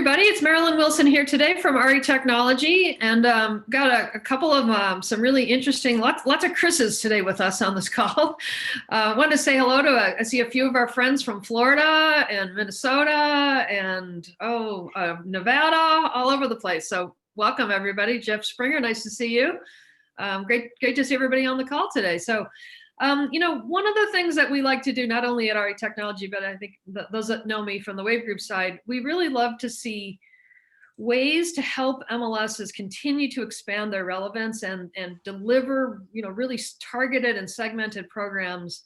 everybody. It's Marilyn Wilson here today from RE Technology, and got a couple of some really interesting, lots of Chris's today with us on this call. Wanted to say hello to, I see a few of our friends from Florida and Minnesota and Nevada, all over the place. So welcome everybody. Jeff Springer, nice to see you. Great to see everybody on the call today. So one of the things that we like to do, not only at RE Technology, but I think those that know me from the Wave Group side, we really love to see ways to help MLSs continue to expand their relevance and deliver, really targeted and segmented programs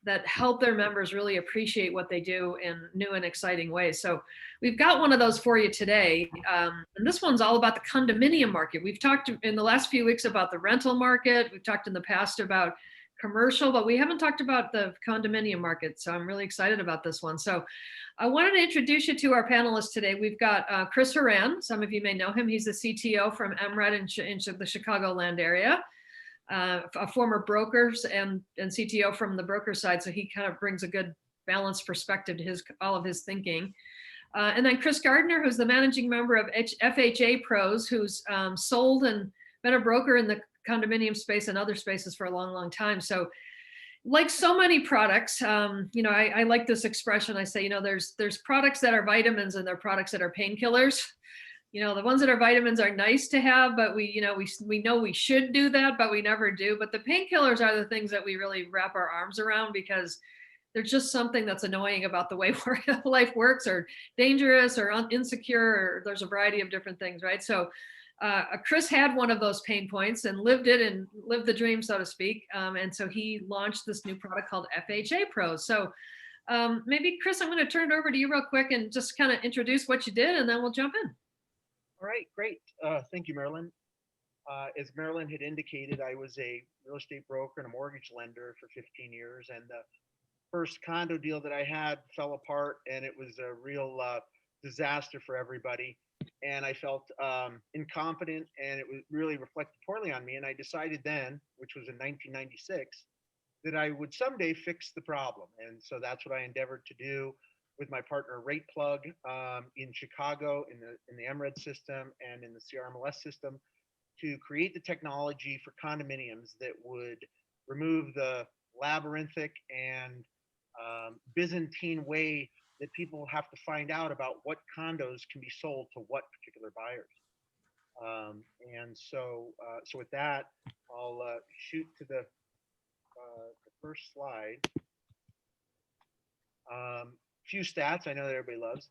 that help their members really appreciate what they do in new and exciting ways. So we've got one of those for you today. And this one's all about the condominium market. We've talked in the last few weeks about the rental market. We've talked in the past about commercial, but we haven't talked about the condominium market. So I'm really excited about this one. So I wanted to introduce you to our panelists today. We've got Chris Haran. Some of you may know him. He's the CTO from MRED in the Chicagoland area, a former broker and CTO from the broker side. So he kind of brings a good balanced perspective to all of his thinking. And then Chris Gardner, who's the managing member of FHA Pros, who's sold and been a broker in the condominium space and other spaces for a long time. So like so many products, I like this expression. I say, there's products that are vitamins and there are products that are painkillers. The ones that are vitamins are nice to have, but we know we should do that, but we never do. But the painkillers are the things that we really wrap our arms around because there's just something that's annoying about the way life works, or dangerous or insecure, or there's a variety of different things, right? So Chris had one of those pain points and lived it and lived the dream, so to speak. And so he launched this new product called FHA Pros. So maybe Chris, I'm going to turn it over to you real quick and just kind of introduce what you did, and then we'll jump in. All right, great. Thank you, Marilyn. As Marilyn had indicated, I was a real estate broker and a mortgage lender for 15 years. And the first condo deal that I had fell apart, and it was a real disaster for everybody. And I felt incompetent, and it was really reflected poorly on me. And I decided then, which was in 1996, that I would someday fix the problem. And so that's what I endeavored to do with my partner Rate Plug in Chicago, in the MRED system and in the CRMLS system, to create the technology for condominiums that would remove the labyrinthic and Byzantine way that people have to find out about what condos can be sold to what particular buyers. And so with that, I'll shoot to the first slide. Few stats I know that everybody loves.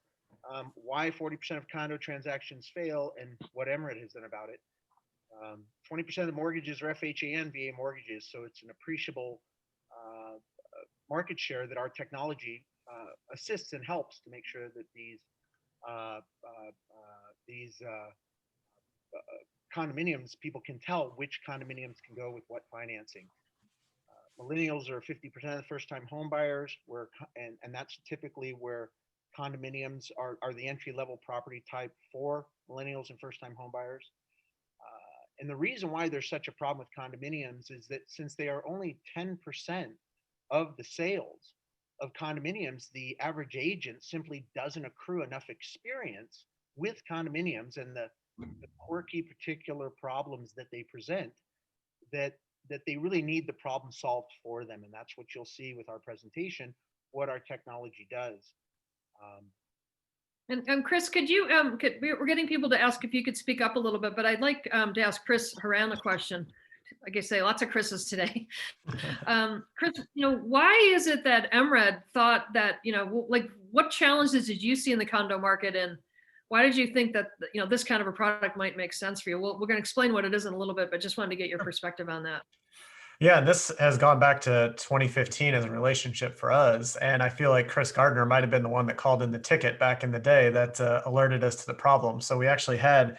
Why 40% of condo transactions fail and what MRED has done about it. 20% of the mortgages are FHA and VA mortgages, so it's an appreciable market share that our technology assists and helps to make sure that these condominiums, people can tell which condominiums can go with what financing. Millennials are 50% of the first-time home buyers, and that's typically where condominiums are the entry-level property type for millennials and first-time home buyers. And the reason why there's such a problem with condominiums is that since they are only 10% of the sales of condominiums, the average agent simply doesn't accrue enough experience with condominiums and the quirky particular problems that they present that they really need the problem solved for them. And that's what you'll see with our presentation, what our technology does. And Chris, could you, we're getting people to ask if you could speak up a little bit, but I'd like to ask Chris Haran a question. Like I say, lots of Chris's today. Chris, why is it that MRED thought that, what challenges did you see in the condo market, and why did you think that, this kind of a product might make sense for you? We're going to explain what it is in a little bit, but just wanted to get your perspective on that. Yeah, this has gone back to 2015 as a relationship for us. And I feel like Chris Gardner might have been the one that called in the ticket back in the day that alerted us to the problem. So we actually had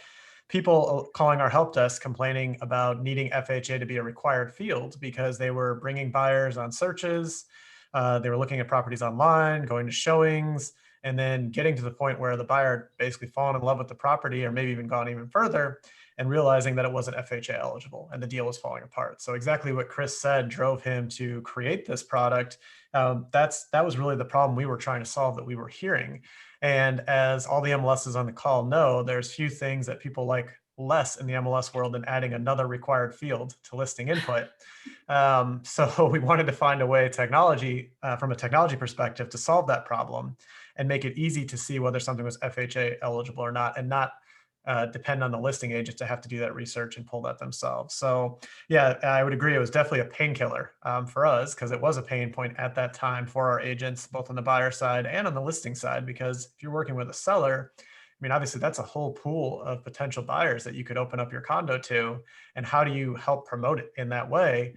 people calling our help desk complaining about needing FHA to be a required field because they were bringing buyers on searches. They were looking at properties online, going to showings, and then getting to the point where the buyer basically fallen in love with the property, or maybe even gone even further, and realizing that it wasn't FHA eligible and the deal was falling apart. So exactly what Chris said drove him to create this product. That was really the problem we were trying to solve, that we were hearing. And as all the MLSs on the call know, there's few things that people like less in the MLS world than adding another required field to listing input. So we wanted to find a way from a technology perspective to solve that problem and make it easy to see whether something was FHA eligible or not, and not depend on the listing agent to have to do that research and pull that themselves. So yeah, I would agree. It was definitely a painkiller for us, because it was a pain point at that time for our agents, both on the buyer side and on the listing side, because if you're working with a seller, I mean, obviously that's a whole pool of potential buyers that you could open up your condo to. And how do you help promote it in that way?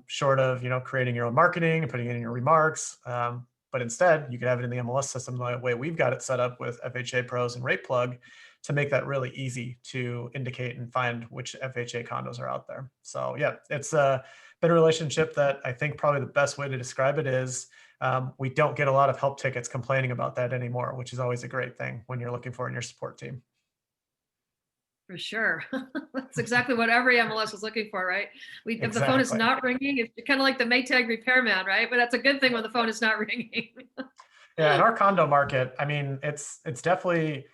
Short of, creating your own marketing and putting it in your remarks. But instead, you could have it in the MLS system the way we've got it set up with FHA Pros and Rate Plug, to make that really easy to indicate and find which FHA condos are out there. So yeah, it's been a relationship that I think probably the best way to describe it is we don't get a lot of help tickets complaining about that anymore, which is always a great thing when you're looking for in your support team. For sure. That's exactly what every MLS was looking for, right? If the phone is Exactly. not ringing, it's kind of like the Maytag repairman, right? But that's a good thing when the phone is not ringing. Yeah, in our condo market, I mean, it's definitely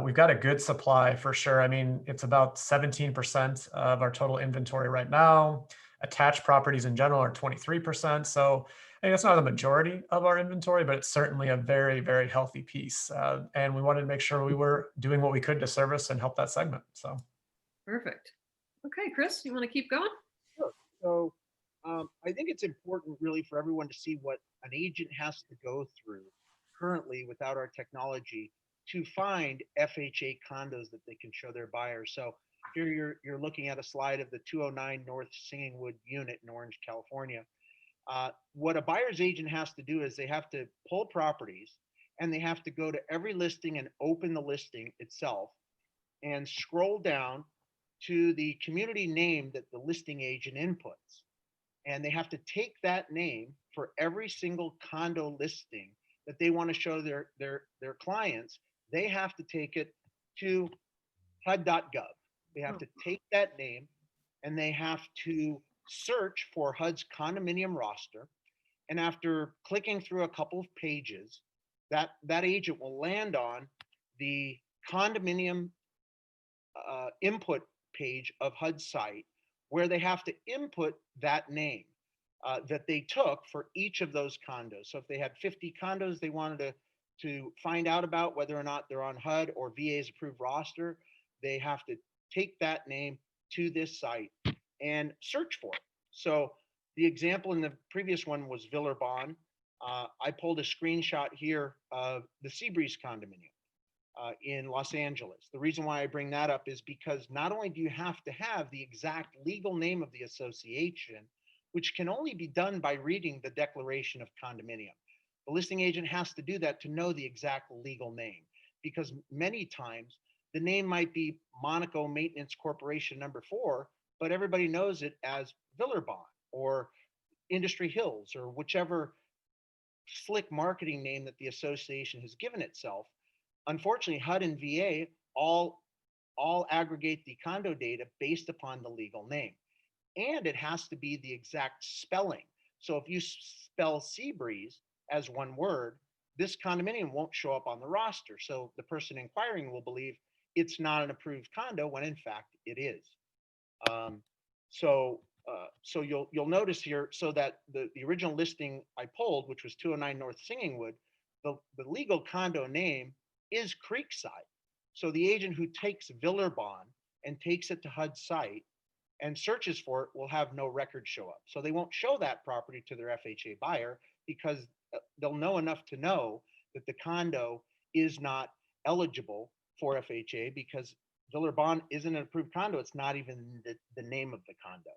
we've got a good supply for sure. I mean, it's about 17% of our total inventory right now. Attached properties in general are 23%. So I mean, it's not the majority of our inventory, but it's certainly a very, very healthy piece. And we wanted to make sure we were doing what we could to service and help that segment. So Perfect. Okay, Chris, you want to keep going? Sure. So I think it's important really for everyone to see what an agent has to go through currently without our technology to find FHA condos that they can show their buyers. So here you're looking at a slide of the 209 North Singingwood unit in Orange, California. What a buyer's agent has to do is they have to pull properties, and they have to go to every listing and open the listing itself and scroll down to the community name that the listing agent inputs. And they have to take that name for every single condo listing that they want to show their clients. They have to take it to HUD.gov. They have to take that name, and they have to search for HUD's condominium roster. And after clicking through a couple of pages, that agent will land on the condominium input page of HUD's site, where they have to input that name that they took for each of those condos. So if they had 50 condos they wanted to find out about whether or not they're on HUD or VA's approved roster, they have to take that name to this site and search for it. So the example in the previous one was Villeurbanne. I pulled a screenshot here of the Seabreeze condominium in Los Angeles. The reason why I bring that up is because not only do you have to have the exact legal name of the association, which can only be done by reading the Declaration of Condominium. The listing agent has to do that to know the exact legal name, because many times the name might be Monaco Maintenance Corporation number 4, but everybody knows it as Villeurbanne or Industry Hills or whichever slick marketing name that the association has given itself. Unfortunately, HUD and VA all aggregate the condo data based upon the legal name. And it has to be the exact spelling. So if you spell Seabreeze as one word, this condominium won't show up on the roster. So the person inquiring will believe it's not an approved condo when in fact it is. So you'll notice here, so that the original listing I pulled, which was 209 North Singingwood, the legal condo name is Creekside. So the agent who takes Villeurbanne and takes it to HUD's site and searches for it will have no record show up. So they won't show that property to their FHA buyer, because they'll know enough to know that the condo is not eligible for FHA, because Villeurbanne isn't an approved condo. It's not even the name of the condo.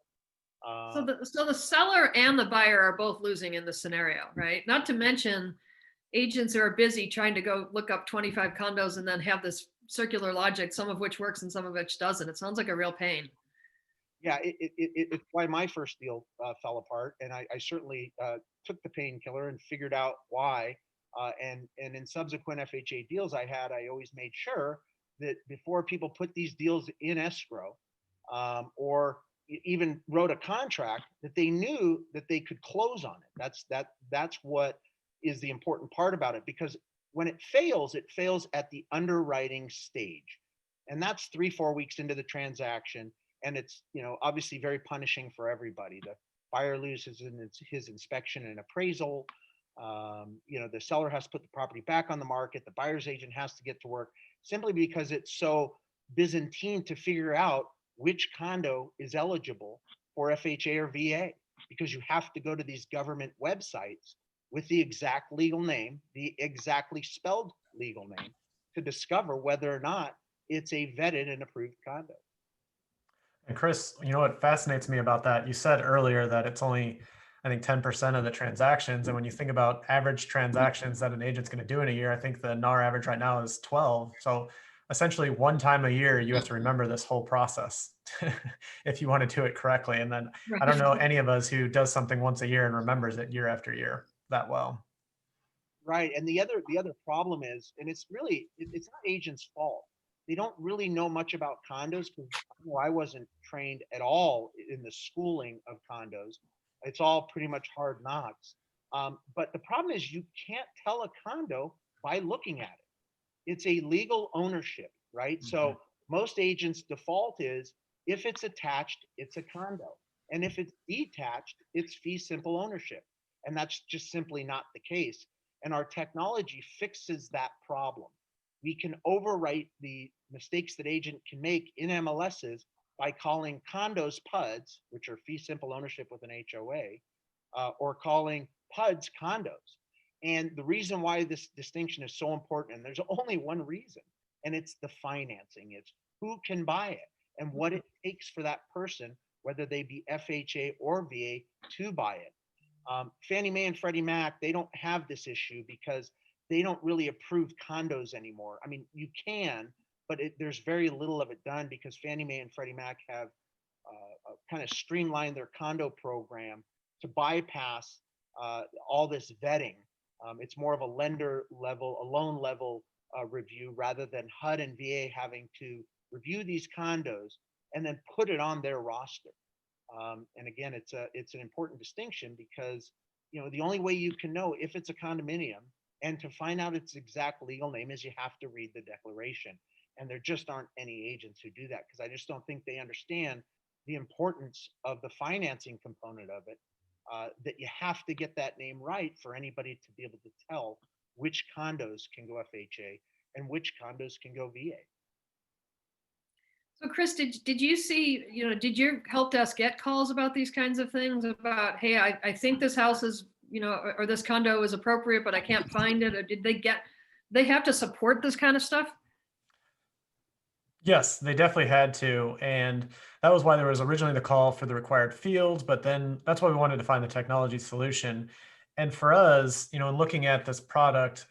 So the seller and the buyer are both losing in this scenario, right? Not to mention agents who are busy trying to go look up 25 condos and then have this circular logic, some of which works and some of which doesn't. It sounds like a real pain. Yeah, it's why my first deal fell apart, and I certainly took the painkiller and figured out why. And in subsequent FHA deals I had, I always made sure that before people put these deals in escrow, or even wrote a contract, that they knew that they could close on it. That's what is the important part about it, because when it fails at the underwriting stage. And that's 3-4 weeks into the transaction. And it's, obviously very punishing for everybody. The buyer loses his inspection and appraisal. The seller has to put the property back on the market. The buyer's agent has to get to work, simply because it's so Byzantine to figure out which condo is eligible for FHA or VA, because you have to go to these government websites with the exact legal name, the exactly spelled legal name, to discover whether or not it's a vetted and approved condo. And Chris, what fascinates me about that, you said earlier that it's only, I think, 10% of the transactions. And when you think about average transactions that an agent's going to do in a year, I think the NAR average right now is 12. So essentially one time a year, you have to remember this whole process if you want to do it correctly. And then I don't know any of us who does something once a year and remembers it year after year that well. Right. And the other problem is, and it's not agents' fault. They don't really know much about condos, because I wasn't trained at all in the schooling of condos. It's all pretty much hard knocks. But the problem is, you can't tell a condo by looking at it. It's a legal ownership, right? Mm-hmm. So most agents' default is, if it's attached, it's a condo. And if it's detached, it's fee simple ownership. And that's just simply not the case. And our technology fixes that problem. We can overwrite the mistakes that agent can make in MLSs by calling condos PUDs, which are fee simple ownership with an HOA, or calling PUDs condos. And the reason why this distinction is so important, and there's only one reason, and it's the financing. It's who can buy it and what it takes for that person, whether they be FHA or VA, to buy it. Fannie Mae and Freddie Mac, they don't have this issue because they don't really approve condos anymore. I mean, you can, but there's very little of it done, because Fannie Mae and Freddie Mac have kind of streamlined their condo program to bypass all this vetting. It's more of a lender level, a loan level review, rather than HUD and VA having to review these condos and then put it on their roster. And again, it's an important distinction, because the only way you can know if it's a condominium and to find out its exact legal name is you have to read the declaration. And there just aren't any agents who do that, because I just don't think they understand the importance of the financing component of it, that you have to get that name right for anybody to be able to tell which condos can go FHA and which condos can go VA. So Chris, did you see, did your help desk get calls about these kinds of things, about, hey, I think this house is, or this condo is appropriate, but I can't find it? Or did they have to support this kind of stuff? Yes, they definitely had to. And that was why there was originally the call for the required field, but then that's why we wanted to find the technology solution. And for us, in looking at this product,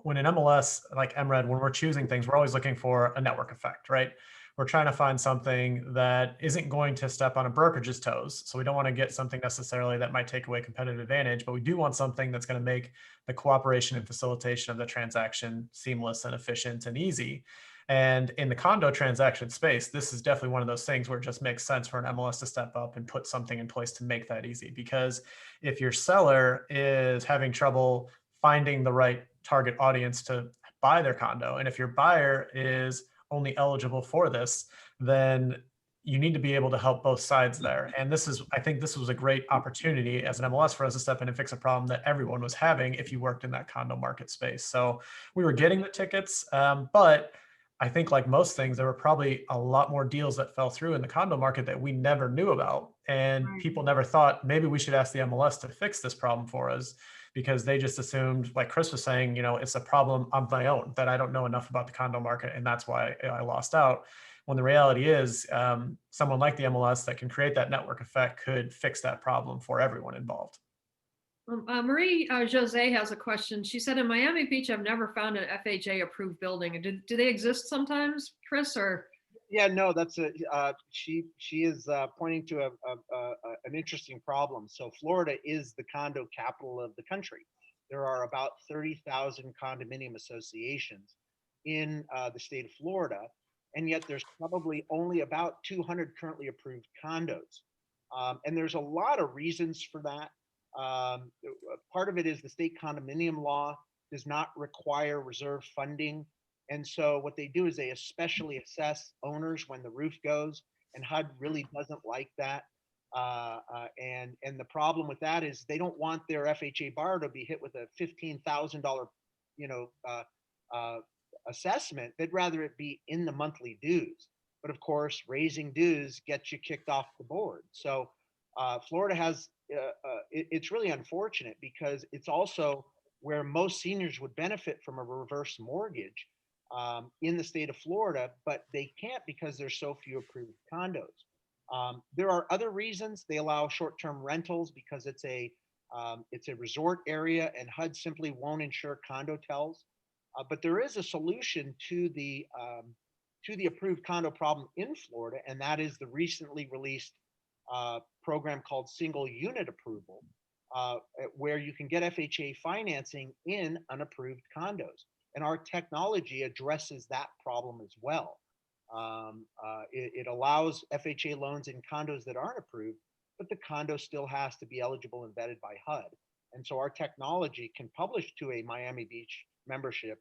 when an MLS like MRED, when we're choosing things, we're always looking for a network effect, right? We're trying to find something that isn't going to step on a brokerage's toes. So we don't want to get something necessarily that might take away competitive advantage, but we do want something that's going to make the cooperation and facilitation of the transaction seamless and efficient and easy. And in the condo transaction space, this is definitely one of those things where it just makes sense for an MLS to step up and put something in place to make that easy. Because if your seller is having trouble finding the right target audience to buy their condo, and if your buyer is only eligible for this, then you need to be able to help both sides there. And I think this was a great opportunity as an MLS for us to step in and fix a problem that everyone was having if you worked in that condo market space. So we were getting the tickets, but I think like most things, there were probably a lot more deals that fell through in the condo market that we never knew about. And people never thought, maybe we should ask the MLS to fix this problem for us, because they just assumed, like Chris was saying, it's a problem on my own, that I don't know enough about the condo market, and that's why I lost out. When the reality is, someone like the MLS that can create that network effect could fix that problem for everyone involved. Marie Jose has a question. She said, in Miami Beach, I've never found an FHA approved building. Do they exist sometimes, Chris? Or yeah, no, that's she is pointing to an interesting problem. So Florida is the condo capital of the country. There are about 30,000 condominium associations. in the state of Florida, and yet there's probably only about 200 currently approved condos. And there's a lot of reasons for that. Part of it is the state condominium law does not require reserve funding. And so what they do is they especially assess owners when the roof goes, and HUD really doesn't like that. And the problem with that is they don't want their FHA borrower to be hit with a $15,000, you know, assessment. They'd rather it be in the monthly dues. But of course, raising dues gets you kicked off the board. So Florida has, it's really unfortunate because it's also where most seniors would benefit from a reverse mortgage in the state of Florida, but they can't because there's so few approved condos. There are other reasons. They allow short-term rentals because it's a resort area, and HUD simply won't insure condotels. But there is a solution to the approved condo problem in Florida, and that is the recently released program called single unit approval, where you can get FHA financing in unapproved condos. And our technology addresses that problem as well. It allows FHA loans in condos that aren't approved, but the condo still has to be eligible and vetted by HUD. And so our technology can publish to a Miami Beach membership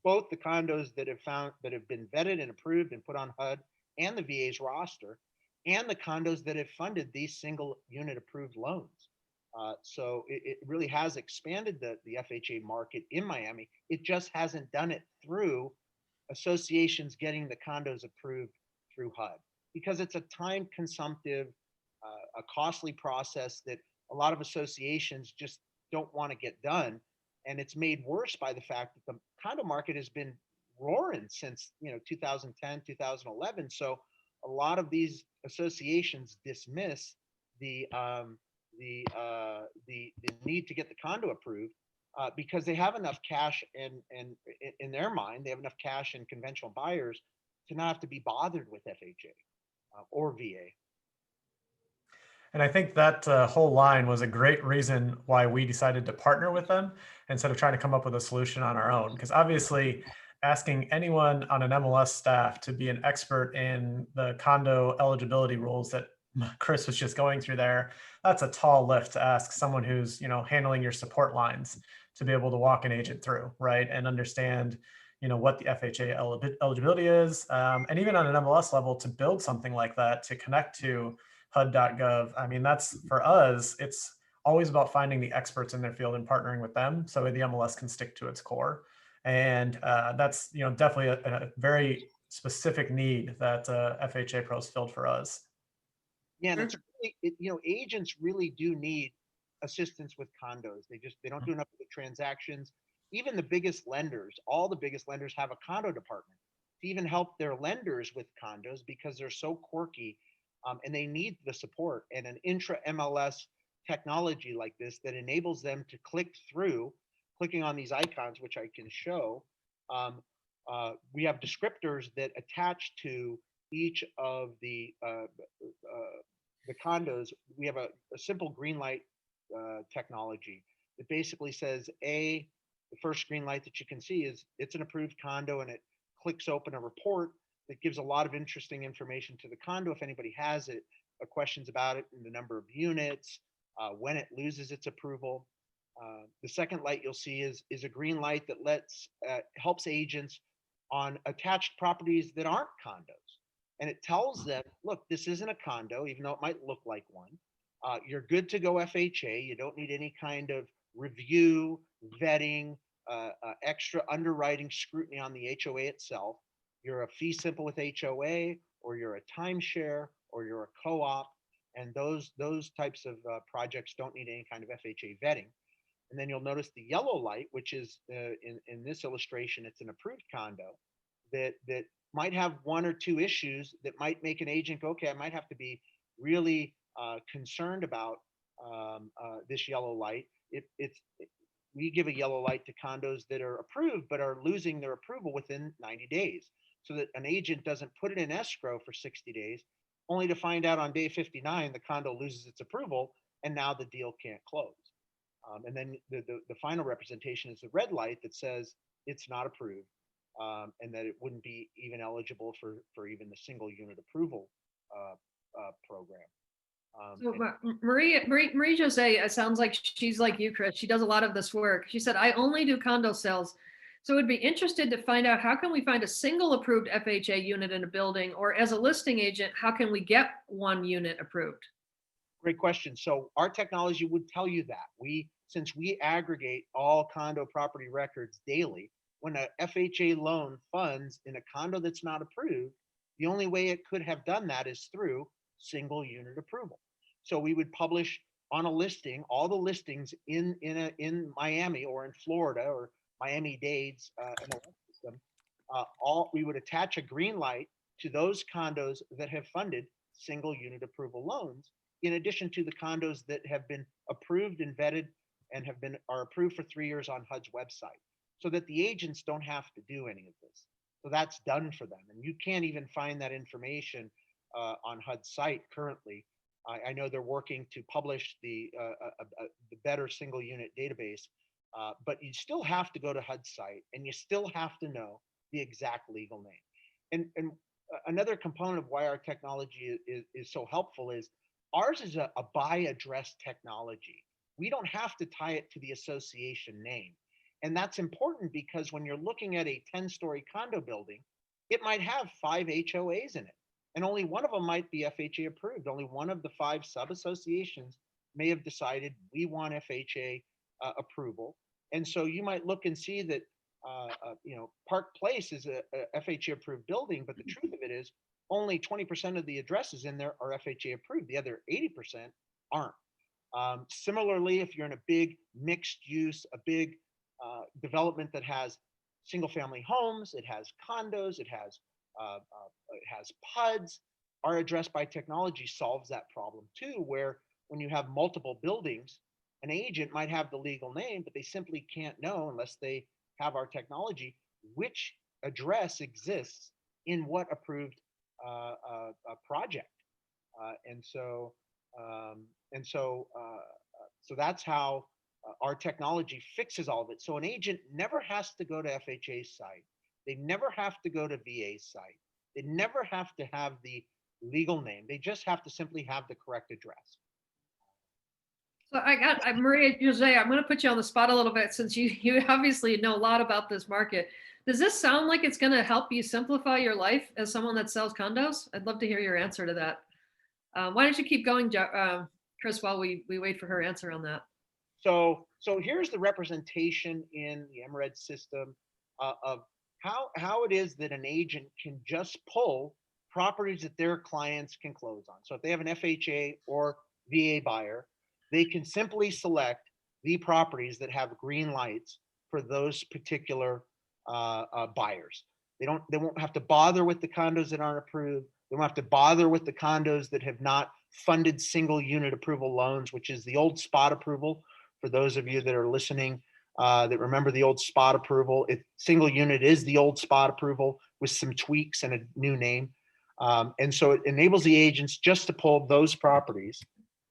both the condos that have been vetted and approved and put on HUD and the VA's roster, and the condos that have funded these single unit approved loans. So it really has expanded the FHA market in Miami. It just hasn't done it through associations getting the condos approved through HUD, because it's a time consumptive, a costly process that a lot of associations just don't want to get done. And it's made worse by the fact that the condo market has been roaring since 2010, 2011. So a lot of these associations dismiss the need to get the condo approved because they have enough cash, and in their mind they have enough cash and conventional buyers to not have to be bothered with FHA or VA. And I think that whole line was a great reason why we decided to partner with them instead of trying to come up with a solution on our own. Because obviously, asking anyone on an MLS staff to be an expert in the condo eligibility rules that Chris was just going through there, that's a tall lift to ask someone who's handling your support lines to be able to walk an agent through, right, and understand what the FHA eligibility is, and even on an MLS level to build something like that to connect to HUD.gov. I mean, that's, for us, it's always about finding the experts in their field and partnering with them so the MLS can stick to its core. And that's definitely a very specific need that FHA Pros filled for us. Yeah, and it's really, agents really do need assistance with condos. They don't do enough of the transactions. Even the biggest lenders, all the biggest lenders have a condo department to even help their lenders with condos because they're so quirky. And they need the support and an intra MLS technology like this that enables them to clicking on these icons, which I can show. We have descriptors that attach to each of the condos. We have a simple green light technology that basically says, the first green light that you can see is it's an approved condo, and it clicks open a report that gives a lot of interesting information to the condo if anybody has it, questions about it, and the number of units, when it loses its approval. The second light you'll see is a green light that helps agents on attached properties that aren't condos. And it tells them, look, this isn't a condo, even though it might look like one. You're good to go FHA. You don't need any kind of review, vetting, extra underwriting scrutiny on the HOA itself. You're a fee simple with HOA, or you're a timeshare, or you're a co-op, and those types of projects don't need any kind of FHA vetting. And then you'll notice the yellow light, which is in this illustration, it's an approved condo that might have one or two issues that might make an agent go, okay, I might have to be really concerned about this yellow light. We give a yellow light to condos that are approved but are losing their approval within 90 days, so that an agent doesn't put it in escrow for 60 days, only to find out on day 59 the condo loses its approval and now the deal can't close. And then the final representation is the red light that says it's not approved. and that it wouldn't be even eligible for even the single unit approval program. So Marie Jose, it sounds like she's like you, Chris. She does a lot of this work. She said, I only do condo sales. So would be interested to find out, how can we find a single approved FHA unit in a building, or as a listing agent, how can we get one unit approved? Great question. So our technology would tell you that. Since we aggregate all condo property records daily, when a FHA loan funds in a condo that's not approved, the only way it could have done that is through single unit approval. So we would publish on a listing all the listings in Miami or in Florida or Miami-Dade's MLS system. We would attach a green light to those condos that have funded single unit approval loans, in addition to the condos that have been approved and vetted and are approved for 3 years on HUD's website, so that the agents don't have to do any of this. So that's done for them. And you can't even find that information on HUD's site currently. I know they're working to publish the better single unit database, but you still have to go to HUD's site, and you still have to know the exact legal name. And another component of why our technology is so helpful is ours is a by address technology. We don't have to tie it to the association name. And that's important because when you're looking at a 10-story condo building, it might have 5 HOAs in it, and only one of them might be FHA approved. Only one of the 5 sub-associations may have decided we want FHA approval. And so you might look and see that Park Place is a FHA approved building, but the truth of it is only 20% of the addresses in there are FHA approved. The other 80% aren't. Similarly, if you're in a big mixed use, a big development that has single family homes, it has condos, it has PUDs, our address by technology solves that problem too, where when you have multiple buildings, an agent might have the legal name, but they simply can't know unless they have our technology which address exists in what approved project. So that's how our technology fixes all of it. So an agent never has to go to FHA's site. They never have to go to VA's site. They never have to have the legal name. They just have to simply have the correct address. So Maria Jose, I'm going to put you on the spot a little bit, since you obviously know a lot about this market. Does this sound like it's going to help you simplify your life as someone that sells condos? I'd love to hear your answer to that. Why don't you keep going, Chris, while we wait for her answer on that? So here's the representation in the MRED system of how it is that an agent can just pull properties that their clients can close on. So if they have an FHA or VA buyer, they can simply select the properties that have green lights for those particular buyers. They won't have to bother with the condos that aren't approved. They won't have to bother with the condos that have not funded single unit approval loans, which is the old spot approval. For those of you that are listening, that remember the old spot approval, single unit is the old spot approval with some tweaks and a new name. And so it enables the agents just to pull those properties.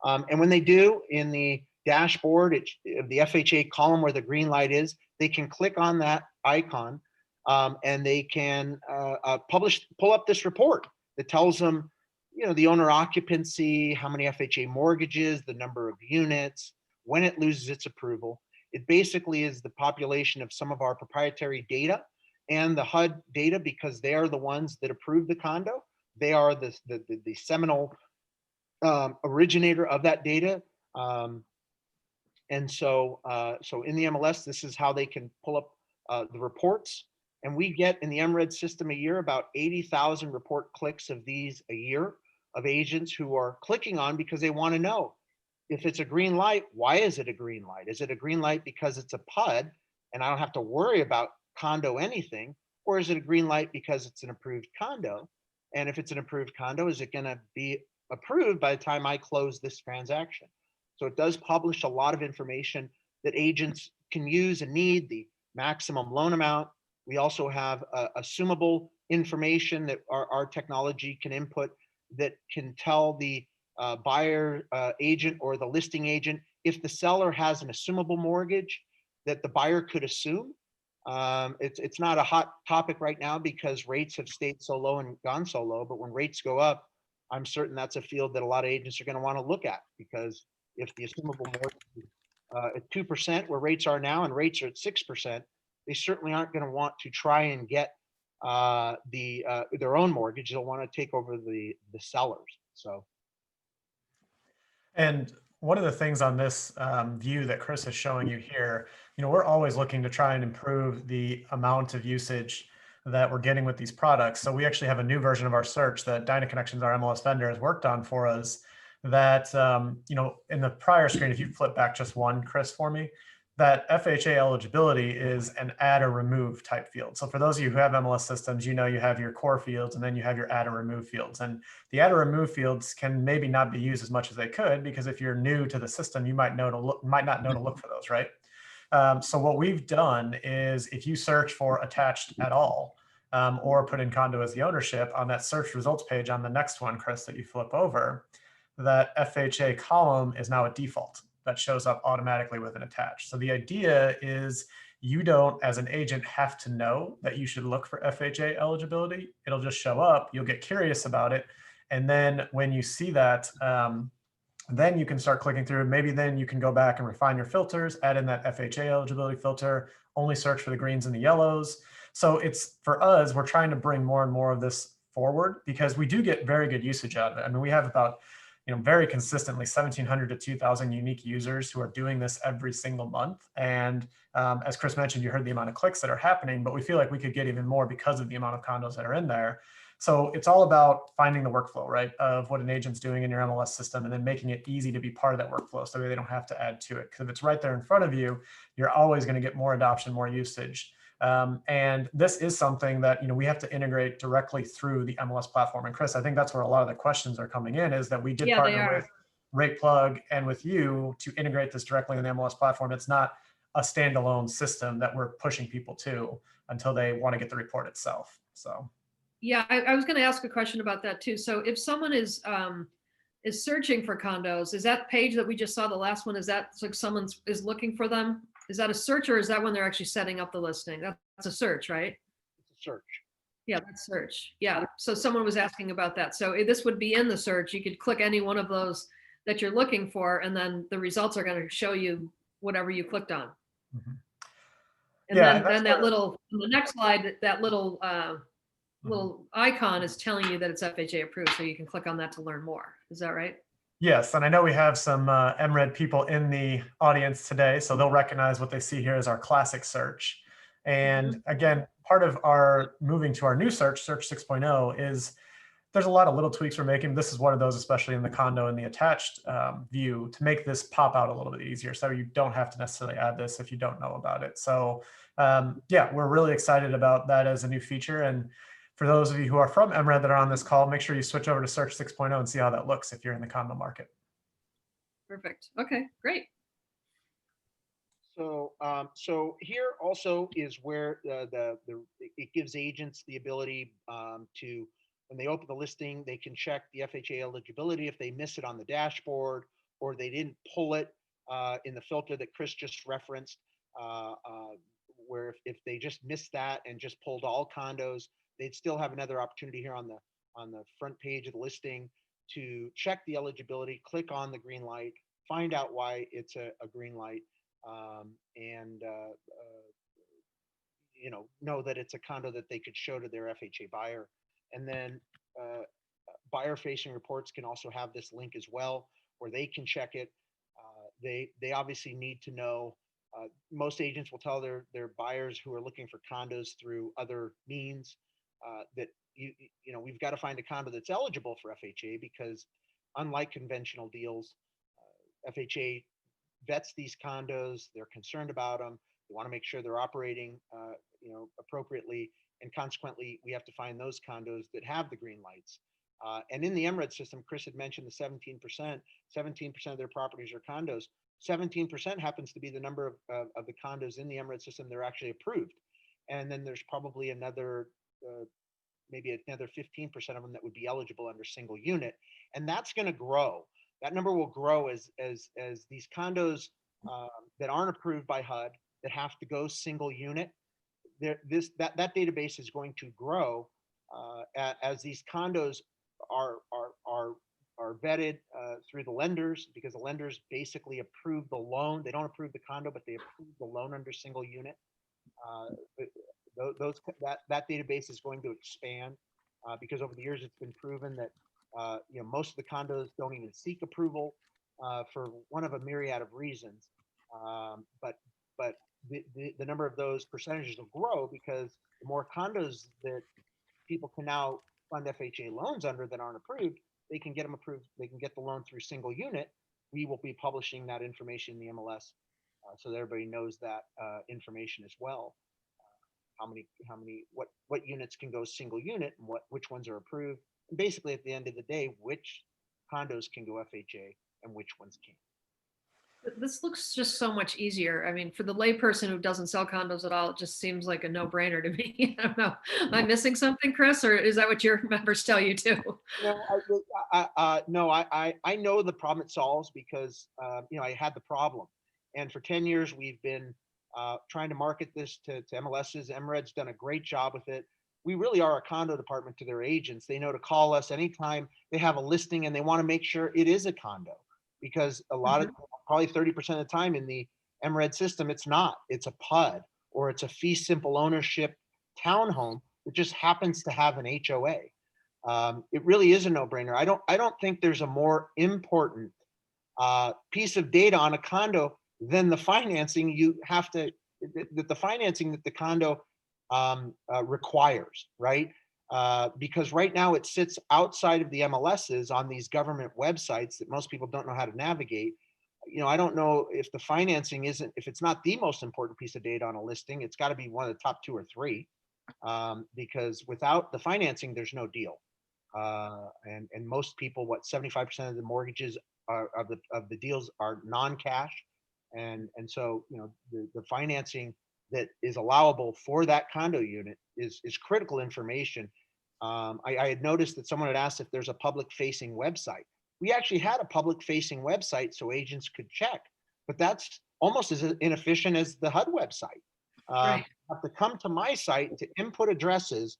And when they do, in the dashboard, the FHA column where the green light is, they can click on that icon and they can pull up this report that tells them, the owner occupancy, how many FHA mortgages, the number of units, when it loses its approval. It basically is the population of some of our proprietary data and the HUD data, because they are the ones that approve the condo. They are the seminal originator of that data. And so in the MLS, this is how they can pull up the reports. And we get in the MRED system a year about 80,000 report clicks of these a year, of agents who are clicking on because they want to know, if it's a green light, why is it a green light? Is it a green light because it's a PUD and I don't have to worry about condo anything? Or is it a green light because it's an approved condo? And if it's an approved condo, is it going to be approved by the time I close this transaction? So it does publish a lot of information that agents can use and need: the maximum loan amount. We also have assumable information that our technology can input that can tell the buyer agent or the listing agent if the seller has an assumable mortgage that the buyer could assume. It's not a hot topic right now because rates have stayed so low and gone so low. But when rates go up, I'm certain that's a field that a lot of agents are going to want to look at, because if the assumable mortgage is at 2% where rates are now and rates are at 6%, they certainly aren't going to want to try and get their own mortgage. They'll want to take over the sellers. So. And one of the things on this view that Chris is showing you here, we're always looking to try and improve the amount of usage that we're getting with these products. So we actually have a new version of our search that Dyna Connections, our MLS vendor, has worked on for us that, in the prior screen, if you flip back just one, Chris, for me, that FHA eligibility is an add or remove type field. So for those of you who have MLS systems, you have your core fields and then you have your add or remove fields. And the add or remove fields can maybe not be used as much as they could, because if you're new to the system, you might not know to look for those, right? So what we've done is, if you search for attached at all, or put in condo as the ownership, on that search results page on the next one, Chris, that you flip over, that FHA column is now a default that shows up automatically with an attached. So the idea is, you don't, as an agent, have to know that you should look for FHA eligibility. It'll just show up. You'll get curious about it. And then when you see that, then you can start clicking through. Maybe then you can go back and refine your filters, add in that FHA eligibility filter, only search for the greens and the yellows. So it's, for us, we're trying to bring more and more of this forward, because we do get very good usage out of it. I mean, we have about, very consistently 1,700 to 2,000 unique users who are doing this every single month. And as Chris mentioned, you heard the amount of clicks that are happening, but we feel like we could get even more because of the amount of condos that are in there. So it's all about finding the workflow, right, of what an agent's doing in your MLS system, and then making it easy to be part of that workflow, so they don't have to add to it. Because if it's right there in front of you, you're always going to get more adoption, more usage. And this is something that, we have to integrate directly through the MLS platform. And Chris, I think that's where a lot of the questions are coming in, is that we did partner with RatePlug and with you to integrate this directly in the MLS platform. It's not a standalone system that we're pushing people to until they want to get the report itself. So. Yeah, I was going to ask a question about that too. So if someone is searching for condos, is that page that we just saw, the last one, is that like someone is looking for them? Is that a search, or is that when they're actually setting up the listing? That's a search, right? It's a search. Yeah, that's search. Yeah. So someone was asking about that. So this would be in the search. You could click any one of those that you're looking for, and then the results are going to show you whatever you clicked on. Mm-hmm. And then that little, on the next slide, that little little icon is telling you that it's FHA approved, so you can click on that to learn more. Is that right? Yes, and I know we have some MRED people in the audience today, so they'll recognize what they see here as our classic search. And again, part of our moving to our new search 6.0, is there's a lot of little tweaks we're making. This is one of those, especially in the condo and the attached view, to make this pop out a little bit easier, so you don't have to necessarily add this if you don't know about it. So yeah, we're really excited about that as a new feature. And for those of you who are from MRED that are on this call, make sure you switch over to Search 6.0 and see how that looks if you're in the condo market. Perfect. Okay, great. So, so here also is where it gives agents the ability to, when they open the listing, they can check the FHA eligibility if they miss it on the dashboard, or they didn't pull it in the filter that Chris just referenced, where if they just missed that and just pulled all condos, they'd still have another opportunity here on the front page of the listing to check the eligibility, click on the green light, find out why it's a green light, and know that it's a condo that they could show to their FHA buyer. And then buyer-facing reports can also have this link as well, where they can check it. They obviously need to know. Most agents will tell their buyers who are looking for condos through other means that we've got to find a condo that's eligible for FHA, because unlike conventional deals, FHA vets these condos. They're concerned about them. They want to make sure they're operating appropriately, and consequently, we have to find those condos that have the green lights. And in the MRED system, Chris had mentioned the 17%. 17% of their properties are condos. 17% happens to be the number of the condos in the MRED system that are actually approved. And then there's probably another maybe another 15% of them that would be eligible under single unit, and that's going to grow. That number will grow as these condos that aren't approved by HUD, that have to go single unit, that database is going to grow as these condos are vetted through the lenders, because the lenders basically approve the loan. They don't approve the condo, but they approve the loan under single unit. That database is going to expand because over the years it's been proven that most of the condos don't even seek approval for one of a myriad of reasons. But the number of those percentages will grow because the more condos that people can now fund FHA loans under that aren't approved, they can get them approved. They can get the loan through single unit. We will be publishing that information in the MLS so that everybody knows that information as well. What units can go single unit and which ones are approved. And basically, at the end of the day, which condos can go FHA and which ones can't. This looks just so much easier. I mean, for the layperson who doesn't sell condos at all, it just seems like a no-brainer to me. I don't know. Am I missing something, Chris, or is that what your members tell you too? No, I know the problem it solves because I had the problem, and for 10 years we've been trying to market this to MLSs. MRED's done a great job with it. We really are a condo department to their agents. They know to call us anytime they have a listing and they want to make sure it is a condo, because a lot of probably 30% of the time in the MRED system, it's not. It's a PUD or it's a fee simple ownership townhome that just happens to have an HOA. It really is a no-brainer. I don't think there's a more important piece of data on a condo than the financing the financing that the condo requires, right? Because right now it sits outside of the MLSs on these government websites that most people don't know how to navigate. I don't know if the financing if it's not the most important piece of data on a listing, it's got to be one of the top 2 or 3, because without the financing, there's no deal. And most people, 75% of the mortgages of the deals are non-cash. And so, the financing that is allowable for that condo unit is critical information. I had noticed that someone had asked if there's a public facing website. We actually had a public facing website so agents could check, but that's almost as inefficient as the HUD website. Right. You have to come to my site to input addresses,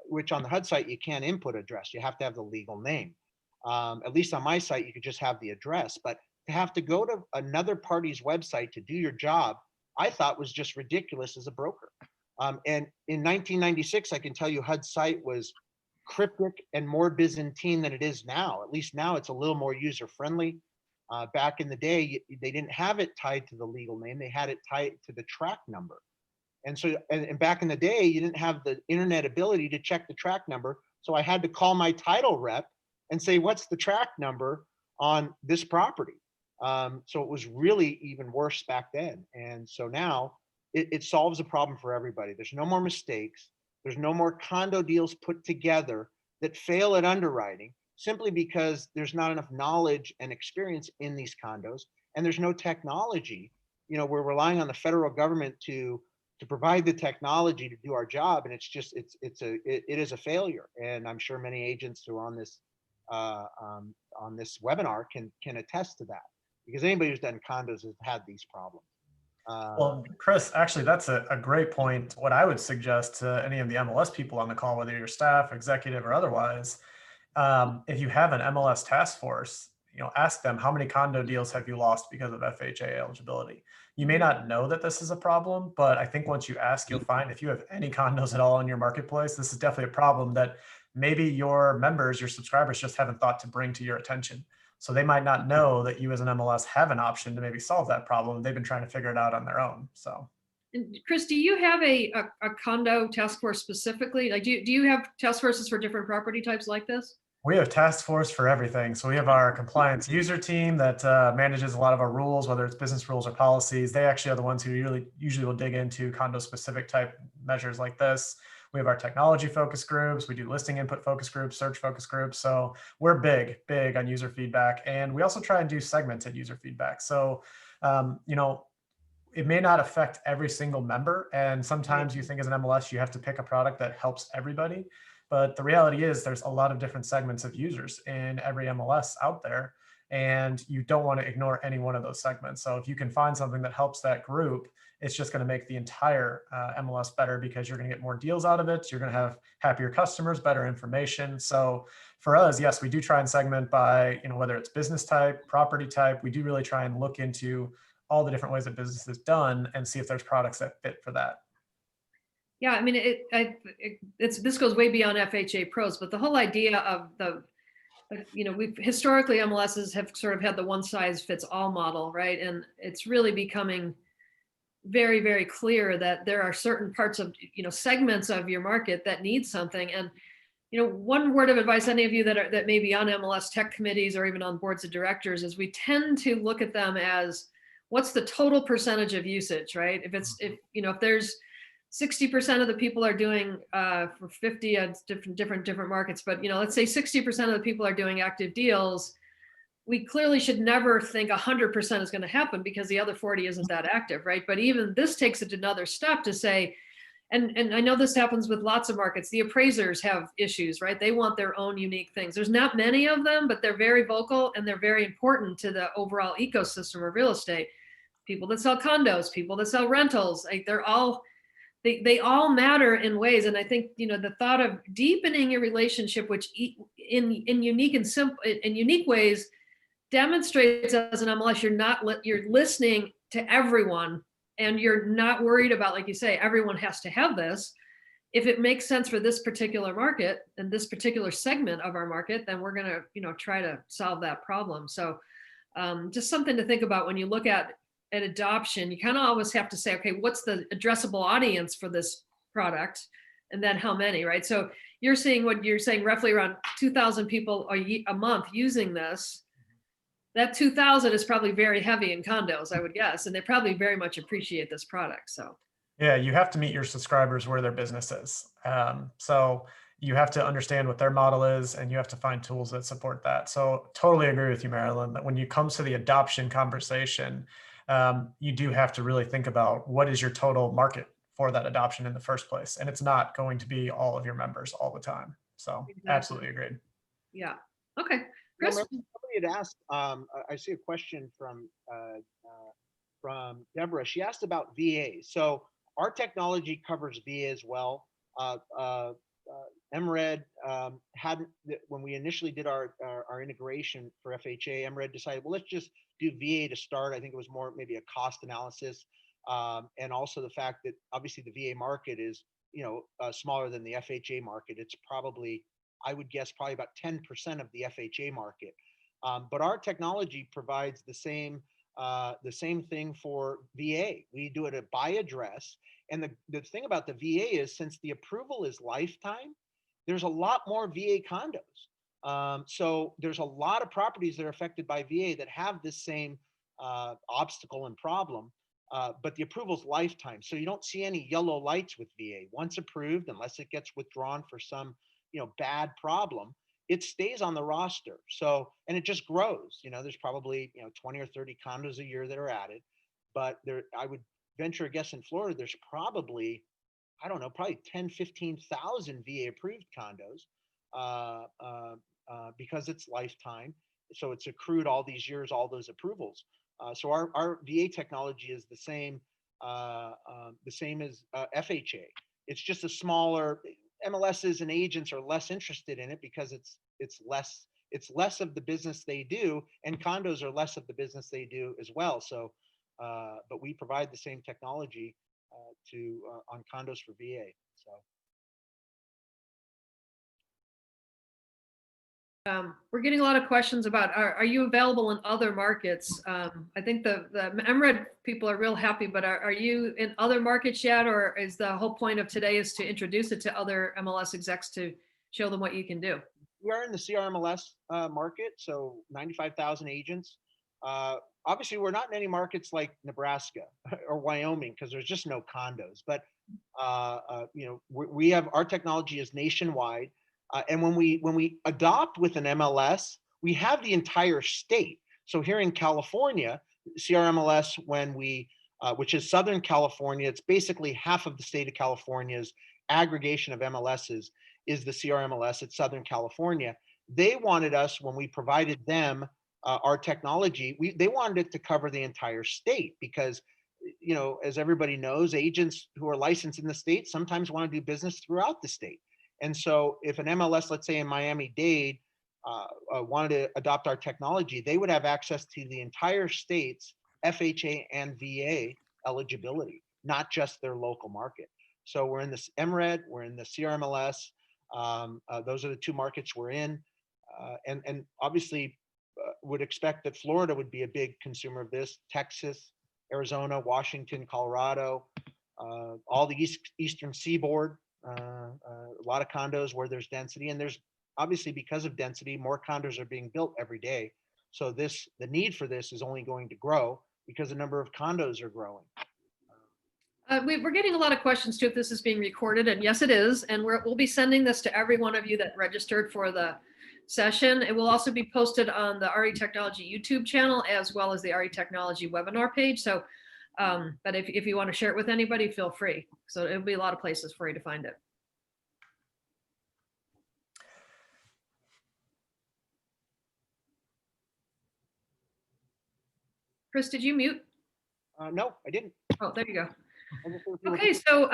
which on the HUD site, you can't input address. You have to have the legal name. At least on my site, you could just have the address, but to have to go to another party's website to do your job, I thought was just ridiculous as a broker. And in 1996, I can tell you HUD's site was cryptic and more Byzantine than it is now. At least now it's a little more user-friendly. Back in the day, they didn't have it tied to the legal name. They had it tied to the track number. And so, and back in the day, you didn't have the internet ability to check the track number. So I had to call my title rep and say, what's the track number on this property? So it was really even worse back then. And so now it solves a problem for everybody. There's no more mistakes. There's no more condo deals put together that fail at underwriting simply because there's not enough knowledge and experience in these condos, and there's no technology. We're relying on the federal government to provide the technology to do our job, and it is a failure. And I'm sure many agents who are on this webinar can attest to that, because anybody who's done condos has had these problems. Well, Chris, actually, that's a great point. What I would suggest to any of the MLS people on the call, whether you're staff, executive, or otherwise, if you have an MLS task force, ask them, how many condo deals have you lost because of FHA eligibility? You may not know that this is a problem, but I think once you ask, you'll find if you have any condos at all in your marketplace, this is definitely a problem that maybe your members, your subscribers just haven't thought to bring to your attention. So they might not know that you as an MLS have an option to maybe solve that problem. They've been trying to figure it out on their own. So, and Chris, do you have a condo task force specifically? Like, do you have task forces for different property types like this? We have task force for everything. So we have our compliance user team that manages a lot of our rules, whether it's business rules or policies. They actually are the ones who usually will dig into condo specific type measures like this. We have our technology focus groups. We do listing input focus groups, search focus groups. So we're big on user feedback. And we also try and do segmented user feedback. So, it may not affect every single member. And sometimes you think as an MLS, you have to pick a product that helps everybody. But the reality is there's a lot of different segments of users in every MLS out there. and you don't want to ignore any one of those segments. So if you can find something that helps that group, it's just going to make the entire MLS better, because you're going to get more deals out of it. You're going to have happier customers, better information. So for us, yes, we do try and segment by, whether it's business type, property type. We do really try and look into all the different ways that business is done and see if there's products that fit for that. Yeah, I mean, this goes way beyond FHA Pros, but the whole idea of we've historically, MLSs have sort of had the one size fits all model, right? And it's really becoming very, very clear that there are certain parts of, segments of your market that need something. And, one word of advice, any of you that may be on MLS tech committees or even on boards of directors, is we tend to look at them as what's the total percentage of usage, right? If there's 60% of the people are doing for 50 different markets, but let's say 60% of the people are doing active deals. We clearly should never think 100% is going to happen, because the other 40 isn't that active, right? But even this takes it another step to say, and I know this happens with lots of markets, the appraisers have issues, right? They want their own unique things. There's not many of them, but they're very vocal and they're very important to the overall ecosystem of real estate. People that sell condos, people that sell rentals, like they all matter in ways. And I think, the thought of deepening your relationship, which in unique and simple, in unique ways, demonstrates as an MLS, you're listening to everyone, and you're not worried about, like you say, everyone has to have this. If it makes sense for this particular market and this particular segment of our market, then we're going to, try to solve that problem. So just something to think about when you look at adoption. You kind of always have to say, okay, what's the addressable audience for this product? And then how many, right? So you're seeing roughly around 2,000 people a month using this. That 2,000 is probably very heavy in condos, I would guess. And they probably very much appreciate this product. So yeah, you have to meet your subscribers where their business is. So you have to understand what their model is, and you have to find tools that support that. So totally agree with you, Marilyn, that when you come to the adoption conversation, you do have to really think about what is your total market for that adoption in the first place. And it's not going to be all of your members all the time. So exactly. Absolutely agreed. Yeah. Okay. Chris? Somebody had asked, I see a question from Deborah. She asked about VA. So our technology covers VA as well. MRED hadn't, when we initially did our integration for FHA, MRED decided, well, let's just do VA to start. I think it was more maybe a cost analysis, and also the fact that obviously the VA market is smaller than the FHA market. It's probably, I would guess, probably about 10% of the FHA market. But our technology provides the same thing for VA. We do it by address. And the thing about the VA is, since the approval is lifetime, there's a lot more VA condos. So there's a lot of properties that are affected by VA that have this same obstacle and problem, but the approval's lifetime. So you don't see any yellow lights with VA. Once approved, unless it gets withdrawn for some bad problem, it stays on the roster. So, and it just grows. There's probably 20 or 30 condos a year that are added, but I would venture a guess in Florida, there's probably, I don't know, probably 10, 15,000 VA approved condos because it's lifetime. So it's accrued all these years, all those approvals. So our VA technology is the same as FHA. It's just a smaller, MLSs and agents are less interested in it because it's less of the business they do, and condos are less of the business they do as well. So, but we provide the same technology on condos for VA. So. We're getting a lot of questions about, are you available in other markets? I think the MRED people are real happy, but are you in other markets yet? Or is the whole point of today is to introduce it to other MLS execs to show them what you can do? We are in the CRMLS market, so 95,000 agents. Obviously, we're not in any markets like Nebraska or Wyoming because there's just no condos. But we have, our technology is nationwide. And when we adopt with an MLS, we have the entire state. So here in California, CRMLS, which is Southern California, it's basically half of the state of California's aggregation of MLSs is the CRMLS at Southern California. They wanted us, when we provided them our technology, they wanted it to cover the entire state because, as everybody knows, agents who are licensed in the state sometimes want to do business throughout the state. And so if an MLS, let's say in Miami-Dade, wanted to adopt our technology, they would have access to the entire state's FHA and VA eligibility, not just their local market. So we're in this MRED, we're in the CRMLS. Those are the two markets we're in. And obviously would expect that Florida would be a big consumer of this, Texas, Arizona, Washington, Colorado, all the eastern seaboard, a lot of condos where there's density, and there's obviously, because of density, more condos are being built every day. So the need for this is only going to grow because the number of condos are growing. We're getting a lot of questions too if this is being recorded, and yes, it is. And we'll be sending this to every one of you that registered for the session. It will also be posted on the RE Technology YouTube channel as well as the RE Technology webinar page. So, but if you want to share it with anybody, feel free. So it'll be a lot of places for you to find it. Chris, did you mute? No, I didn't. Oh, there you go. Okay, so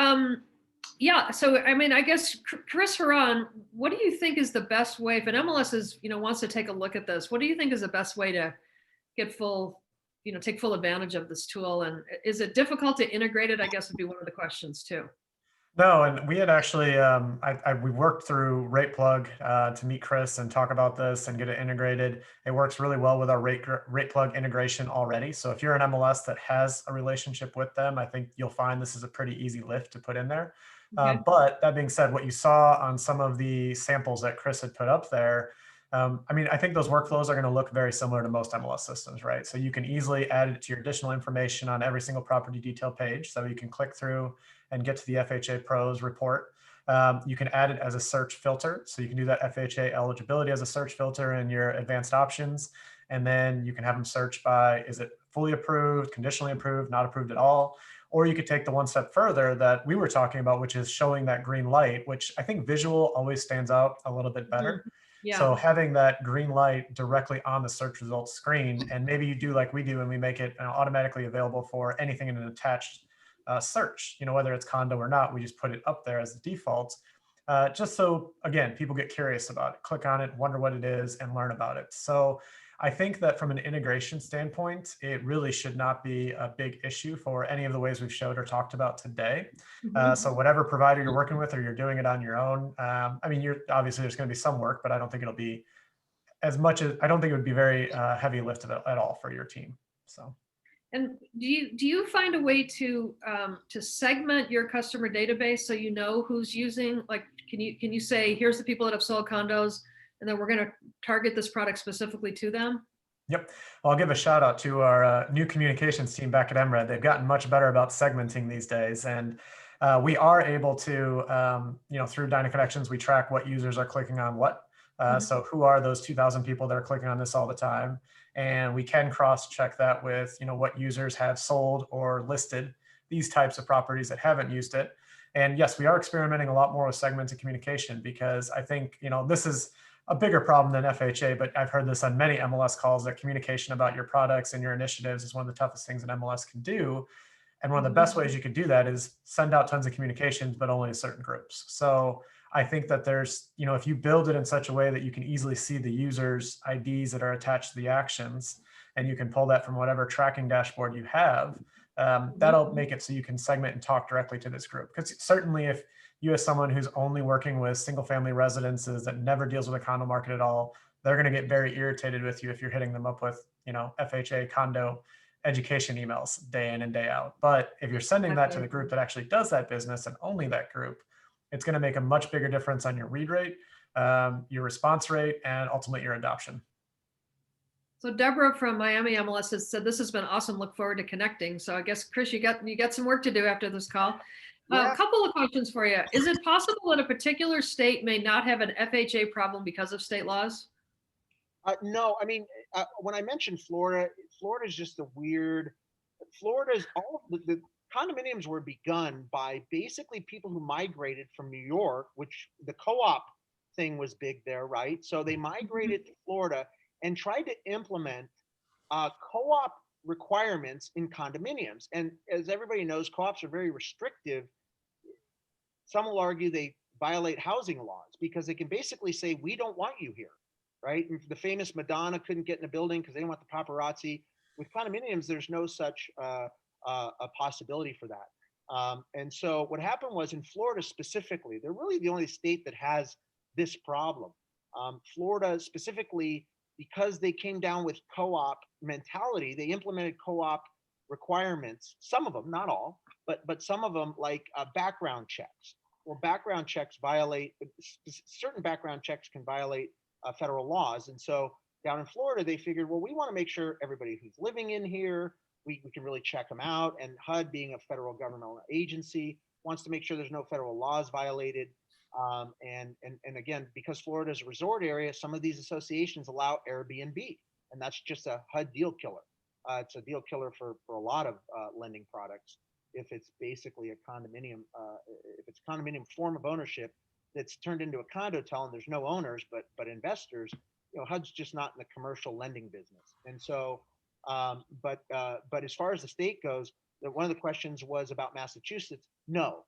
yeah, so I mean, I guess Chris Haran, what do you think is the best way if an MLS is, wants to take a look at this? What do you think is the best way to get full, take full advantage of this tool? And is it difficult to integrate it? I guess would be one of the questions too. No, and we had actually, we worked through RatePlug to meet Chris and talk about this and get it integrated. It works really well with our RatePlug integration already. So if you're an MLS that has a relationship with them, I think you'll find this is a pretty easy lift to put in there. Okay. But that being said, what you saw on some of the samples that Chris had put up there, I mean, I think those workflows are going to look very similar to most MLS systems, right? So you can easily add it to your additional information on every single property detail page. So you can click through and get to the FHA Pros report. You can add it as a search filter. So you can do that FHA eligibility as a search filter in your advanced options. And then you can have them search by, is it fully approved, conditionally approved, not approved at all? Or you could take the one step further that we were talking about, which is showing that green light, which I think visual always stands out a little bit better. Mm-hmm. Yeah. So having that green light directly on the search results screen, and maybe you do like we do and we make it automatically available for anything in an attached search, whether it's condo or not, we just put it up there as the default, just so, again, people get curious about it, click on it, wonder what it is, and learn about it. So I think that from an integration standpoint, it really should not be a big issue for any of the ways we've showed or talked about today. Mm-hmm. So whatever provider you're working with or you're doing it on your own, I mean, obviously there's going to be some work, but I don't think it'll be as much as, I don't think it would be very heavy lift at all for your team. So. And do you find a way to segment your customer database so you know who's using? Like, can you say, here's the people that have sold condos, and then we're going to target this product specifically to them? Yep. Well, I'll give a shout out to our new communications team back at MRED. They've gotten much better about segmenting these days, and we are able to, through Dyna Connections, we track what users are clicking on what. So who are those 2,000 people that are clicking on this all the time? And we can cross-check that with, what users have sold or listed these types of properties that haven't used it. And yes, we are experimenting a lot more with segmented communication because I think, this is a bigger problem than FHA, but I've heard this on many MLS calls that communication about your products and your initiatives is one of the toughest things an MLS can do. And one of the best ways you could do that is send out tons of communications, but only to certain groups. So I think that there's, if you build it in such a way that you can easily see the users' IDs that are attached to the actions, and you can pull that from whatever tracking dashboard you have, that'll make it so you can segment and talk directly to this group. Because certainly if you as someone who's only working with single family residences that never deals with the condo market at all, they're going to get very irritated with you if you're hitting them up with, FHA condo education emails day in and day out. But if you're sending that to the group that actually does that business and only that group, it's going to make a much bigger difference on your read rate, your response rate, and ultimately your adoption. So Deborah from Miami MLS has said, this has been awesome. Look forward to connecting. So I guess, Chris, you got some work to do after this call. Yeah. A couple of questions for you. Is it possible that a particular state may not have an FHA problem because of state laws? No, I mean, when I mentioned Florida is just a weird, Florida's all the condominiums were begun by basically people who migrated from New York, which the co-op thing was big there, right? So they migrated to Florida and tried to implement co-op requirements in condominiums. And as everybody knows, co-ops are very restrictive. Some will argue they violate housing laws because they can basically say, we don't want you here, right? And the famous Madonna couldn't get in a building because they didn't want the paparazzi. With condominiums, there's no such a possibility for that. And so what happened was in Florida specifically, they're really the only state that has this problem. Florida specifically, because they came down with co-op mentality, they implemented co-op requirements, some of them, not all, but some of them, like background checks. Well, background checks violate, certain background checks can violate federal laws. And so down in Florida, they figured, well, we want to make sure everybody who's living in here, we can really check them out. And HUD, being a federal governmental agency, wants to make sure there's no federal laws violated. And again, because Florida is a resort area, some of these associations allow Airbnb, and that's just a HUD deal killer. It's a deal killer for a lot of lending products. If it's basically a condominium, if it's condominium form of ownership that's turned into a condo telling there's no owners but investors, HUD's just not in the commercial lending business. And so, but as far as the state goes, one of the questions was about Massachusetts. No,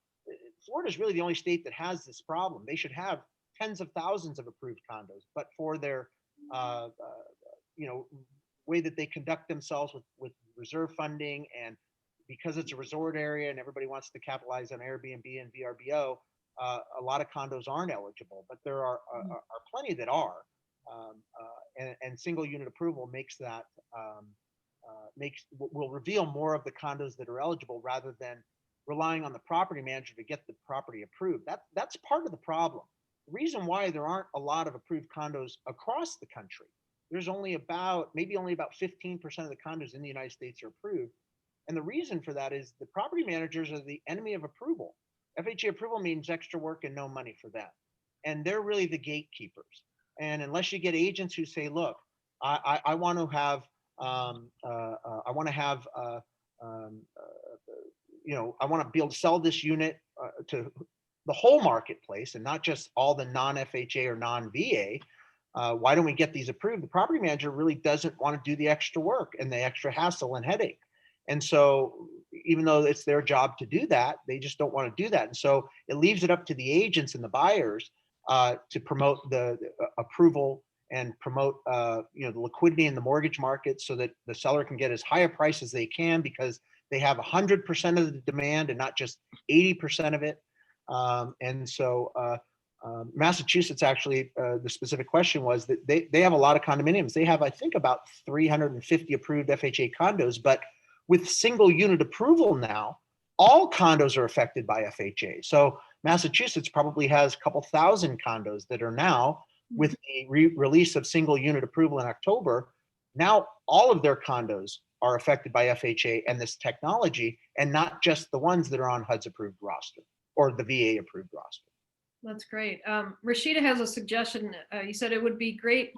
Florida is really the only state that has this problem. They should have tens of thousands of approved condos, but for their way that they conduct themselves with reserve funding, and because it's a resort area and everybody wants to capitalize on Airbnb and VRBO, a lot of condos aren't eligible, but there are plenty that are. And single unit approval makes that will reveal more of the condos that are eligible rather than relying on the property manager to get the property approved. That's part of the problem. The reason why there aren't a lot of approved condos across the country, there's only about 15% of the condos in the United States are approved. And the reason for that is the property managers are the enemy of approval. FHA approval means extra work and no money for them. And they're really the gatekeepers. And unless you get agents who say, look, I want to have, I want to be able to sell this unit to the whole marketplace and not just all the non-FHA or non-VA. Why don't we get these approved? The property manager really doesn't want to do the extra work and the extra hassle and headache. And so even though it's their job to do that, they just don't want to do that. And so it leaves it up to the agents and the buyers to promote the approval and promote the liquidity in the mortgage market so that the seller can get as high a price as they can because they have 100% of the demand and not just 80% of it. And so Massachusetts, actually, the specific question was that they have a lot of condominiums. They have, I think, about 350 approved FHA condos, but with single unit approval now, all condos are affected by FHA. So Massachusetts probably has a couple thousand condos that are now, with the release of single unit approval in October, now all of their condos are affected by FHA and this technology, and not just the ones that are on HUD's approved roster or the VA approved roster. That's great. Rashida has a suggestion. You said it would be great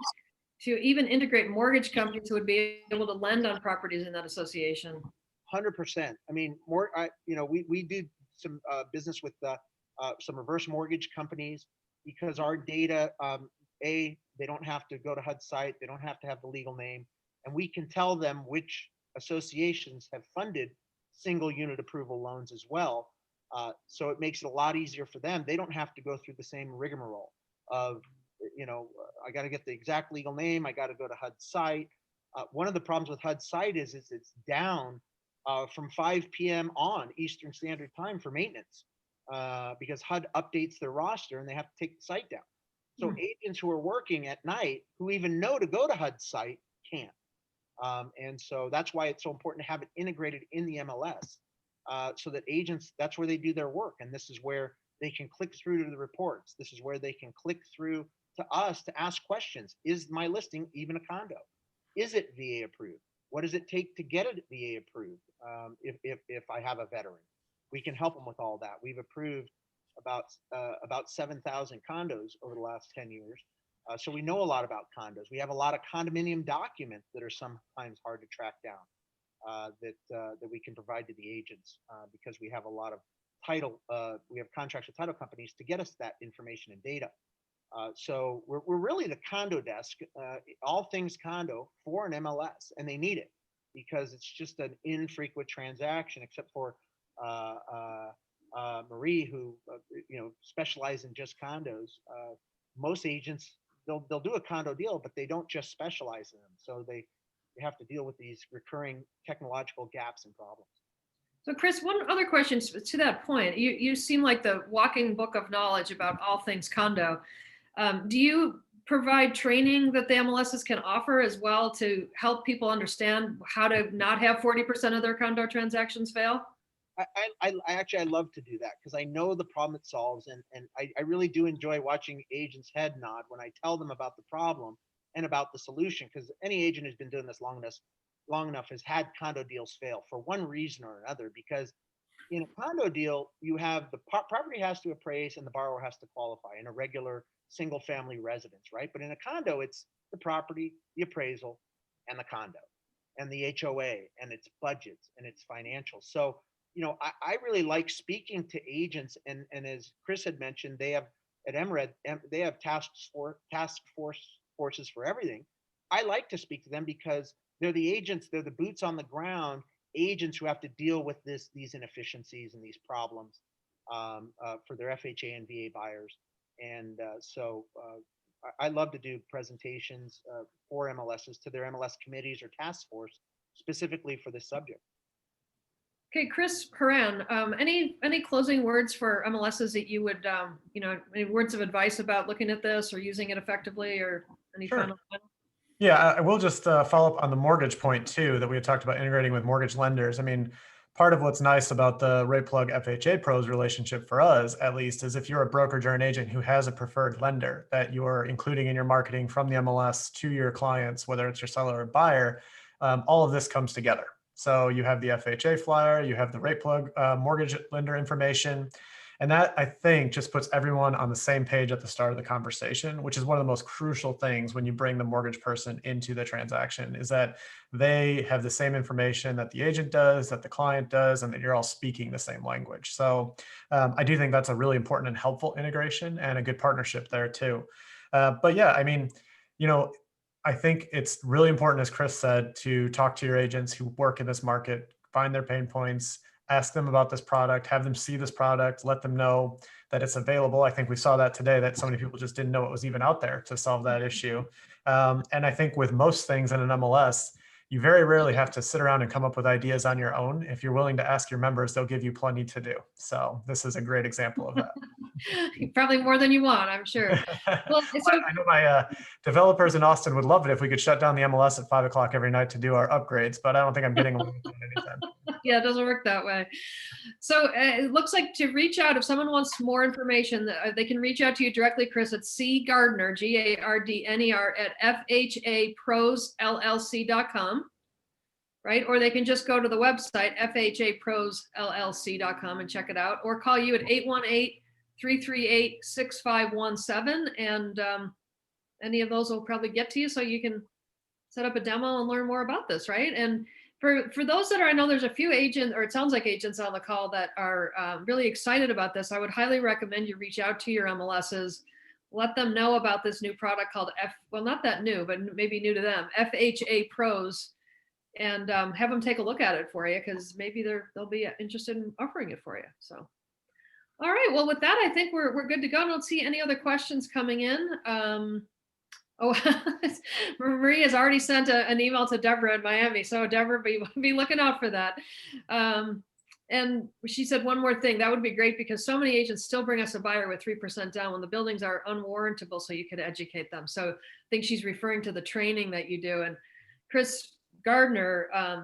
to even integrate mortgage companies who would be able to lend on properties in that association. 100%. I mean, we did some business with some reverse mortgage companies because our data, they don't have to go to HUD site, they don't have to have the legal name, and we can tell them which associations have funded single unit approval loans as well. So it makes it a lot easier for them. They don't have to go through the same rigmarole of, I got to get the exact legal name, I got to go to HUD site. One of the problems with HUD site is it's down from 5 p.m. on Eastern Standard Time for maintenance because HUD updates their roster and they have to take the site down. So agents who are working at night who even know to go to HUD site can't. And so that's why it's so important to have it integrated in the MLS so that agents, that's where they do their work. And this is where they can click through to the reports. This is where they can click through to us to ask questions. Is my listing even a condo? Is it VA approved? What does it take to get it VA approved? If I have a veteran, we can help them with all that. We've approved about 7,000 condos over the last 10 years. So we know a lot about condos. We have a lot of condominium documents that are sometimes hard to track down that we can provide to the agents because we have a lot of title. We have contracts with title companies to get us that information and data. So we're really the condo desk, all things condo for an MLS, and they need it because it's just an infrequent transaction, except for Marie, who specializes in just condos. Most agents they'll do a condo deal, but they don't just specialize in them, so they have to deal with these recurring technological gaps and problems. So Chris, one other question to that point. You seem like the walking book of knowledge about all things condo. Do you provide training that the MLSs can offer as well to help people understand how to not have 40% of their condo transactions fail? I actually, I love to do that because I know the problem it solves, and I really do enjoy watching agents head nod when I tell them about the problem and about the solution, because any agent who's been doing this long enough has had condo deals fail for one reason or another. Because in a condo deal, you have the property has to appraise and the borrower has to qualify in a regular single family residence, right? But in a condo, it's the property, the appraisal, and the condo, and the HOA, and its budgets and its financials. So I really like speaking to agents, and as Chris had mentioned, they have at MRED, they have task forces for everything. I like to speak to them because they're the agents, they're the boots on the ground agents who have to deal with these inefficiencies and these problems for their FHA and VA buyers. And so I love to do presentations for MLSs to their MLS committees or task force specifically for this subject. Okay, Chris Haran, any closing words for MLSs that you would, any words of advice about looking at this or using it effectively, or any Sure. final? Yeah, I will just follow up on the mortgage point too, that we had talked about integrating with mortgage lenders. I mean, part of what's nice about the Rate Plug FHA Pros relationship for us, at least, is if you're a brokerage or an agent who has a preferred lender that you're including in your marketing from the MLS to your clients, whether it's your seller or buyer, all of this comes together. So you have the FHA flyer, you have the Rate Plug mortgage lender information. And that, I think, just puts everyone on the same page at the start of the conversation, which is one of the most crucial things when you bring the mortgage person into the transaction, is that they have the same information that the agent does, that the client does, and that you're all speaking the same language. So I do think that's a really important and helpful integration and a good partnership there too. But yeah, I mean, I think it's really important, as Chris said, to talk to your agents who work in this market, find their pain points, ask them about this product, have them see this product, let them know that it's available. I think we saw that today, that so many people just didn't know it was even out there to solve that issue. And I think with most things in an MLS, you very rarely have to sit around and come up with ideas on your own. If you're willing to ask your members, they'll give you plenty to do. So this is a great example of that. Probably more than you want, I'm sure. Well, I know my developers in Austin would love it if we could shut down the MLS at 5 o'clock every night to do our upgrades, but I don't think I'm getting away with that anytime. Yeah, it doesn't work that way. So it looks like to reach out, if someone wants more information, they can reach out to you directly, Chris, at C Gardner, Gardner at FHAProsLLC.com, right? Or they can just go to the website, FHAProsLLC.com, and check it out, or call you at 818-338-6517. And any of those will probably get to you, so you can set up a demo and learn more about this, right? And for those that are, I know there's a few agents, or it sounds like agents on the call that are really excited about this. I would highly recommend you reach out to your MLSs, let them know about this new product called well, not that new, but maybe new to them, FHA Pros, and have them take a look at it for you, because maybe they'll be interested in offering it for you. So, all right. Well, with that, I think we're good to go. I don't see any other questions coming in. Oh, Marie has already sent an email to Deborah in Miami. So Deborah, be looking out for that. And she said one more thing. That would be great, because so many agents still bring us a buyer with 3% down when the buildings are unwarrantable, so you could educate them. So I think she's referring to the training that you do. And Chris Gardner, I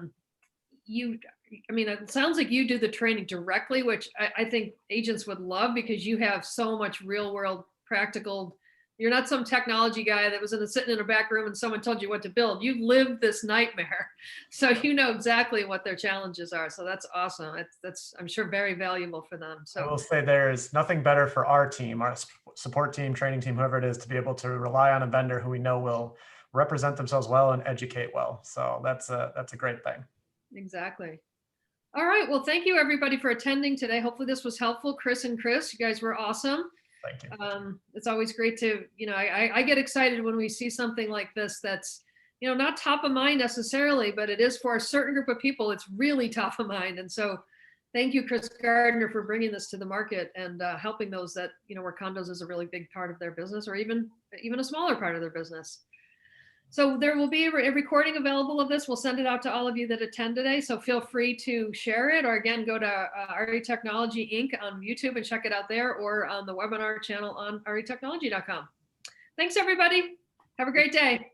mean, it sounds like you do the training directly, which I think agents would love, because you have so much real world practical. You're not some technology guy that was sitting in a back room and someone told you what to build. You lived this nightmare, so you know exactly what their challenges are. So that's awesome. That's I'm sure very valuable for them. So I will say there's nothing better for our team, our support team, training team, whoever it is, to be able to rely on a vendor who we know will represent themselves well and educate well. So that's a great thing. Exactly. All right. Well, thank you everybody for attending today. Hopefully this was helpful. Chris and Chris, you guys were awesome. Thank you. It's always great to, I get excited when we see something like this that's, not top of mind necessarily, but it is for a certain group of people. It's really top of mind. And so thank you, Chris Gardner, for bringing this to the market and helping those that, where condos is a really big part of their business, or even a smaller part of their business. So there will be a recording available of this. We'll send it out to all of you that attend today. So feel free to share it, or again, go to RE Technology Inc. on YouTube and check it out there, or on the webinar channel on retechnology.com. Thanks, everybody. Have a great day.